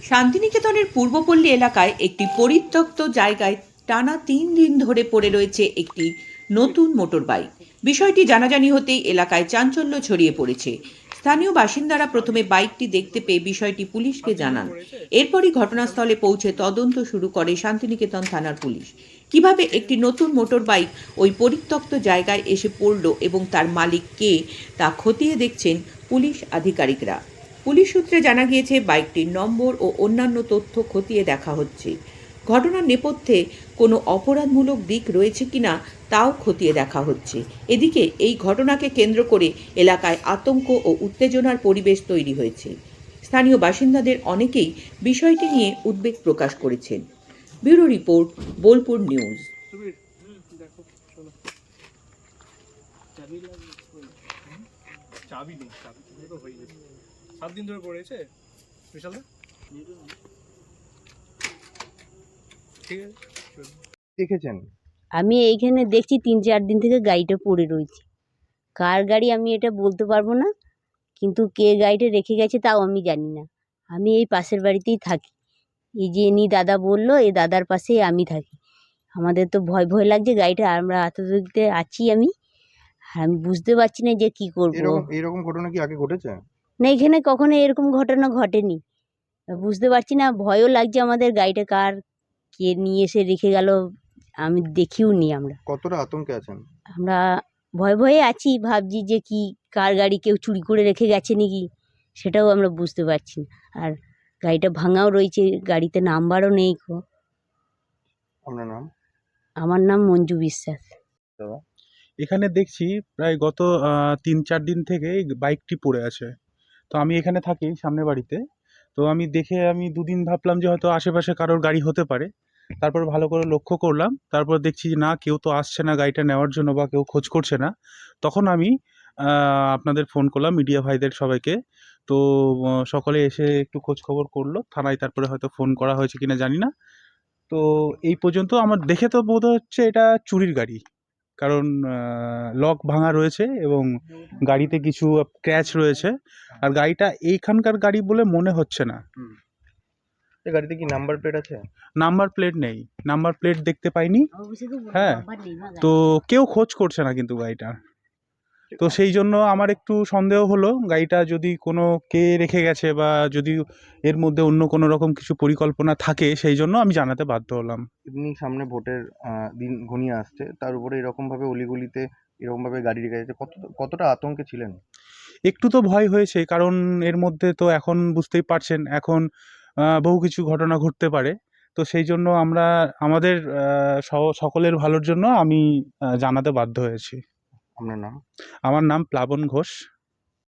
শান্তিনিকেতনের পূর্বপল্লী এলাকায় একটি পরিত্যক্ত জায়গায় টানা ৩ দিন ধরে পড়ে রয়েছে একটি নতুন মোটরবাইক। বিষয়টি জানাজানি হতেই এলাকায় চাঞ্চল্য ছড়িয়ে পড়েছে। স্থানীয় বাসিন্দারা প্রথমে বাইকটি দেখতে পেয়ে বিষয়টি পুলিশকে জানান। এরপরই ঘটনাস্থলে পৌঁছে তদন্ত শুরু করে শান্তিনিকেতন থানার পুলিশ। কিভাবে একটি নতুন মোটরবাইক ওই পরিত্যক্ত জায়গায় এসে পড়ল এবং তার মালিক কে তা খতিয়ে দেখছেন পুলিশ আধিকারিকরা। পুলিশ সূত্রে জানা গিয়েছে বাইকটির নম্বর ও অন্যান্য তথ্য খতিয়ে দেখা হচ্ছে। ঘটনার নেপথ্যে কোনো অপরাধমূলক দিক রয়েছে কিনা তাও খতিয়ে দেখা হচ্ছে। এদিকে এই ঘটনাকে কেন্দ্র করে এলাকায় আতঙ্ক ও উত্তেজনার পরিবেশ তৈরি হয়েছে। স্থানীয় বাসিন্দাদের অনেকেই বিষয়টি নিয়ে উদ্বেগ প্রকাশ করেছেন। Bureau report, Bolpur news. চাবি নেই, চাবি তো হয়ে গেছে 7 দিন ধরে পড়েছে বিশাল। ঠিক আছে, দেখেছেন? আমি এইখানে দেখছি 3-4 দিন থেকে গাড়িটা পড়ে রয়েছে। কার গাড়ি আমি এটা বলতে পারবো না, কিন্তু কে গাড়িটা রেখে গেছে তাও আমি জানি না। আমি এই পাশের বাড়িতেই থাকি। এই যে ইনি দাদা বললো, এই দাদার পাশেই আমি থাকি। আমাদের তো ভয় ভয় লাগছে, গাড়িটা আমরা আতঙ্কে আছি আমি। আর আমি বুঝতে পারছি না যে কি করব। এরকম ঘটনা কি আগে ঘটেছে? না, এখানে কখনো এরকম ঘটনা ঘটেনি। বুঝতে পারছি না, ভয়ও লাগছে আমাদের। গাড়িটা কার, কে নিয়ে এসে রেখে গেল, আমি দেখিও নি। কতটা আতঙ্কে আছেন? আমরা ভয়ে ভয়ে আছি, ভাবছি যে কি কার গাড়ি কেউ চুরি করে রেখে গেছে নাকি, সেটাও আমরা বুঝতে পারছি না। আর গাড়িটা ভাঙাও রয়েছে, গাড়িতে নাম্বারও নেই। আপনার নাম? আমার নাম মঞ্জু বিশ্বাস। এখানে দেখছি প্রায় গত 3-4 দিন থেকে এই বাইকটি পড়ে আছে। তো আমি এখানে থাকি সামনের বাড়িতে। তো আমি দেখে 2 দিন ভাবলাম যে হয়তো আশেপাশে কারোর গাড়ি হতে পারে। তারপর ভালো করে লক্ষ্য করলাম, তারপর দেখছি যে না, কেউ তো আসছে না গাড়িটা নেওয়ার জন্য বা কেউ খোঁজ করছে না। তখন আমি আপনাদের ফোন করলাম, মিডিয়া ভাইদের সবাইকে। তো সকলে এসে একটু খোঁজ খবর করলো থানায়, তারপরে হয়তো ফোন করা হয়েছে কিনা জানি না। তো এই পর্যন্ত আমার দেখে তো বোধ হচ্ছে এটা চুরির গাড়ি। কারণ লক ভাঙা রয়েছে এবং গাড়িতে কিছু স্ক্র্যাচ রয়েছে। আর গাড়িটা এইখানকার গাড়ি বলে মনে হচ্ছে না। এই গাড়িতে কি নাম্বার প্লেট আছে? নাম্বার প্লেট নেই, নাম্বার প্লেট দেখতে পাইনি। হ্যাঁ, তো কেউ খোঁজ করছে না কিন্তু গাড়িটার। তো সেই জন্য আমার একটু সন্দেহ হলো গাড়িটা যদি কোনো কে রেখে গেছে বা যদি এর মধ্যে অন্য কোনো রকম কিছু পরিকল্পনা থাকে, সেই জন্য আমি জানাতে বাধ্য হলাম। এমনি সামনে ভোটের দিন ঘনিয়ে আসছে, তার উপরে এরকমভাবে অলিগলিতে এরকমভাবে গাড়ি রেখে গেছে, কতটা আতঙ্কে ছিলেন? একটু তো ভয় হয়েছে, কারণ এর মধ্যে তো এখন বুঝতেই পারছেন, এখন বহু কিছু ঘটনা ঘটতে পারে। তো সেই জন্য আমরা আমাদের সকলের ভালোর জন্য আমি জানাতে বাধ্য হয়েছি। আপনার নাম? আমার নাম প্লাবন ঘোষ।